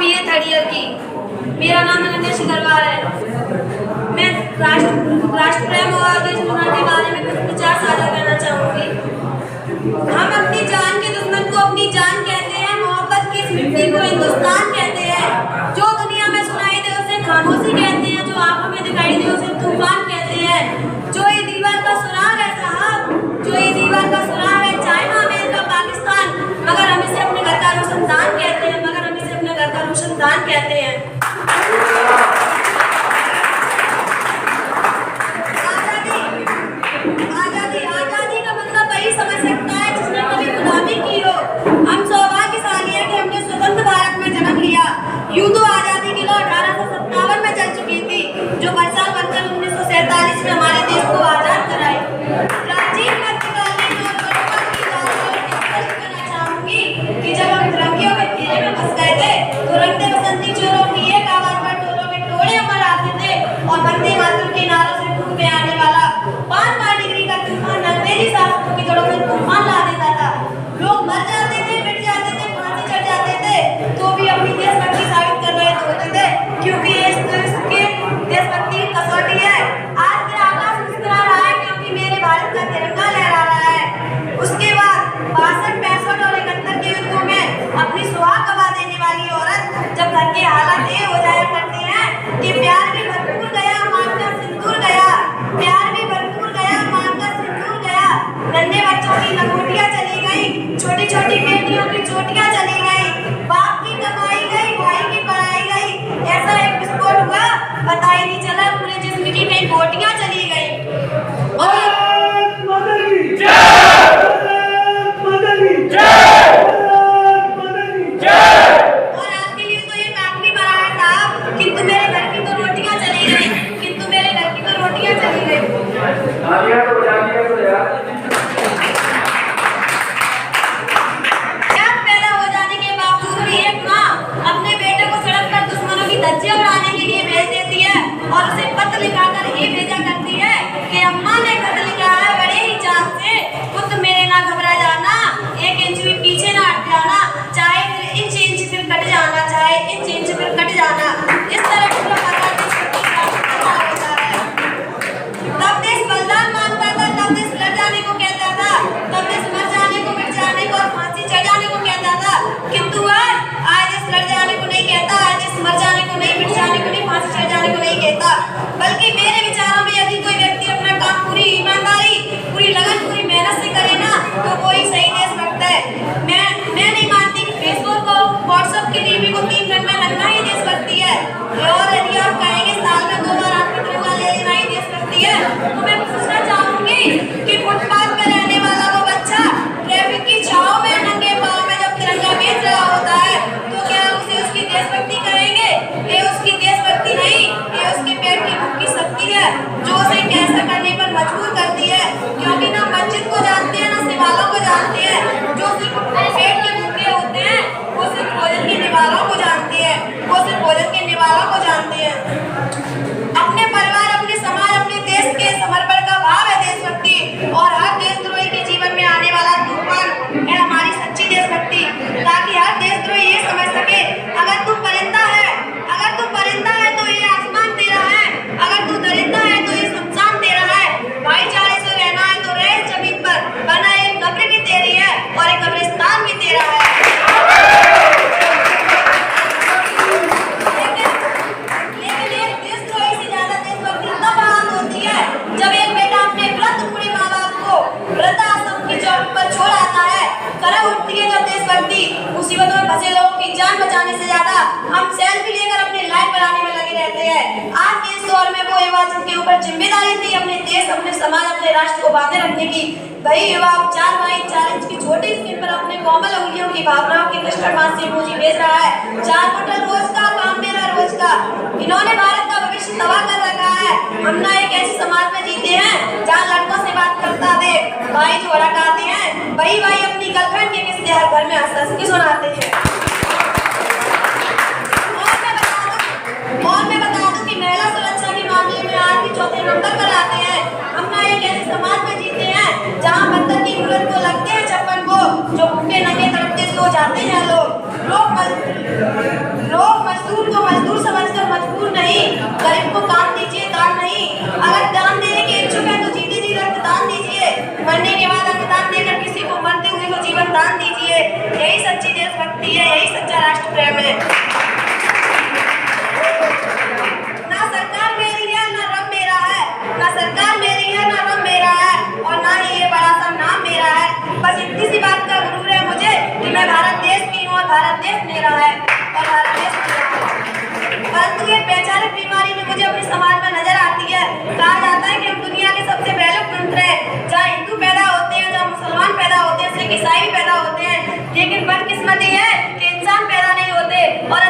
BA third year की। मेरा नाम अनन्या शिखरवार है। मैं राष्ट्र प्रेम और देश निर्माण के बारे में कुछ विचार साझा करना चाहूंगी। हम अपनी जान के दुश्मन को अपनी जान कहते हैं, मोहब्बत की इस मिट्टी को हिंदुस्तान कहते हैं। जो दुनिया में सुनाई दे उसे खामोशी कहते हैं, जो आंखों में दिखाई दे उसे तूफान कहते हैं। जो ये दीवार का सुराग है साहब, जो ये दीवार का सुराग है चाइना, अमेरिका, पाकिस्तान, मगर हम इसे अपने घर का रोशनदान कहते हैं, मगर हम इसे अपने घर का रोशनदान कहते हैं। आजादी का मतलब वही समझ सकता है जिसने कभी गुलामी की हो। हम सौभाग्यशाली हैं कि हमने स्वतंत्र भारत में जन्म लिया। यूं तो आजादी की लौ 1857 में चल चुकी थी, जो बरसाल बनकर 1947 में हमारे देश को आजाद कराई। प्राचीन मध्यकाल में करना चाहूंगी कि जब हम तिरंगियों के घेरे में फंस गए थे तो रंगते बसंती चोरों की एक आवाज पर टोलों के टोले अमर आते थे और वंदे मातरम के नारों से फूक में आने वाला 5 डिग्री का तूफान अंग्रेजी शासकों की जड़ों में तूफान ला देता था। लोग मर जाते थे, मिट जाते थे, फांसी चढ़ जाते थे, तो भी अपनी देशभक्ति साबित कर रहे होते थे, क्योंकि ये देशभक्ति की कसौटी है। आज मेरा आकाश मुस्कुरा रहा है क्योंकि मेरे भारत का तिरंगा लहरा रहा है। उसके बाद 62, 65 और 71 के युद्धों में अपनी सुहाग गवा देने वाली औरत जब घर के हालात ये हो जाया करते हैं कि प्यार भी भरपूर गया, मान का सिंदूर गया, प्यार भी भरपूर गया, मान का सिंदूर गया, नन्हे बच्चों की लंगोटियां चली गई, छोटी छोटी बेटियों की चोटियां चली गई, बाप की कमाई गई, भाई की पढ़ाई गई, ऐसा एक विस्फोट हुआ पता ही नहीं चला, पूरे जिस्म की कई बोटियां चली गई। बल्कि मेरे विचारों में यदि कोई व्यक्ति अपना काम पूरी ईमानदारी, पूरी लगन, पूरी मेहनत से करे ना तो वो ही सही देशभक्त है। मैं नहीं मानती कि फेसबुक को, व्हाट्सएप की टीवी को 3 घंटे में लगना ही देशभक्ति है। और यदि आप कहेंगे साल में 2 बार आपको तिरंगा ले लेना ही देशभक्ति है, तो मैं पूछना चाहूंगी कि फुटपाथ पे रहने वाला वो बच्चा ट्रैफिक की छांव में नंगे पांव में जब तिरंगा बेच रहा होता है तो क्या उसे उसकी देशभक्ति कहेंगे? ये उसकी देशभक्ति नहीं, ये उसके पेट की भूख की शक्ति है जो उसे कैंसर करने पर मजबूर करती है, क्योंकि ना मस्जिद को जानते हैं ना शिवालों को जानते हैं। जो सिर्फ पेट के भूखे होते हैं वो सिर्फ भोजन के निवालों को जानते हैं, वो सिर्फ भोजन के निवालों को जानते हैं। अपने परिवार, अपने समाज, अपने देश के समर्पण का भाव है देशभक्ति, और हर देशद्रोही के जीवन में आने वाला तूफान है हमारी सच्ची देशभक्ति, ताकि हर देशद्रोही ये समझ सके अगर तू परिंदा है, अगर तू परिंदा है तो ये आसमान तेरा है, अगर तू दरिंदा है तो ये शमशान तेरा है। भाईचारे से रहना है तो रह जमीन पर, वरना एक कब्र भी तेरी है और एक कब्रिस्तान भी तेरा है। लेकिन एक देशद्रोही से ज्यादा देशभक्ति तब आम होती है जब एक बेटा अपने वृद्ध बूढ़े माँ बाप को वृद्धाश्रम की चौक पर छोड़ आता है। करब उठती है जब देशभक्ति मुसीबतों में फंसे लोगों की जान बचाने से ज्यादा हम सेल्फी लेकर अपनी लाइफ बनाने में लगे रहते हैं। आज के इस दौर में वो युवा जिनके ऊपर जिम्मेदारी थी अपने देश, अपने समाज, अपने राष्ट्र को बांधे रखने की, वही युवा 4 बाई 4 इंच की छोटी स्क्रीन पर अपने कोमल उंगलियों की भावनाओं के कष्ट मास से इमोजी भेज रहा है। 4 क्विंटल रोज का काम मेरा रोज का। इन्होंने भारत का भविष्य तबाह कर रखा है। हम ना एक ऐसे समाज में जीते हैं जहाँ लड़कों से बात करता देख भाई जो हड़काते हैं, वही भाई अपनी गर्लफ्रेंड के किस्से हर घर में हंस-हंस के सुनाते हैं। और मैं बता दूं कि महिला सुरक्षा के मामले में आज भी 4थे नंबर पर आते हैं। हम ना एक ऐसे समाज में जीते हैं जहाँ बंदर की मुहर को लगते हैं चप्पन को, जो भूखे नंगे तड़पते सो जाते हैं लोग। देशभक्ति है, यही सच्चा राष्ट्र प्रेम है। ना सरकार मेरी है ना रब मेरा है, ना सरकार मेरी है ना रब मेरा है, और ना ही ये बड़ा सा नाम मेरा है। बस इतनी सी बात का गुरूर है मुझे कि मैं भारत देश की हूँ और भारत देश मेरा है और भारत देश मेरा है। परंतु ये वैचारिक बीमारी भी मुझे अपने समाज में नजर आती है। कहा जाता है कि हम दुनिया के सबसे पहले तंत्र हैं, जहाँ हिंदू पैदा होते हैं, जहाँ मुसलमान पैदा होते हैं, सिख ईसाई पैदा होते हैं, लेकिन बदकिस्मती है कि इंसान पैदा नहीं होते। और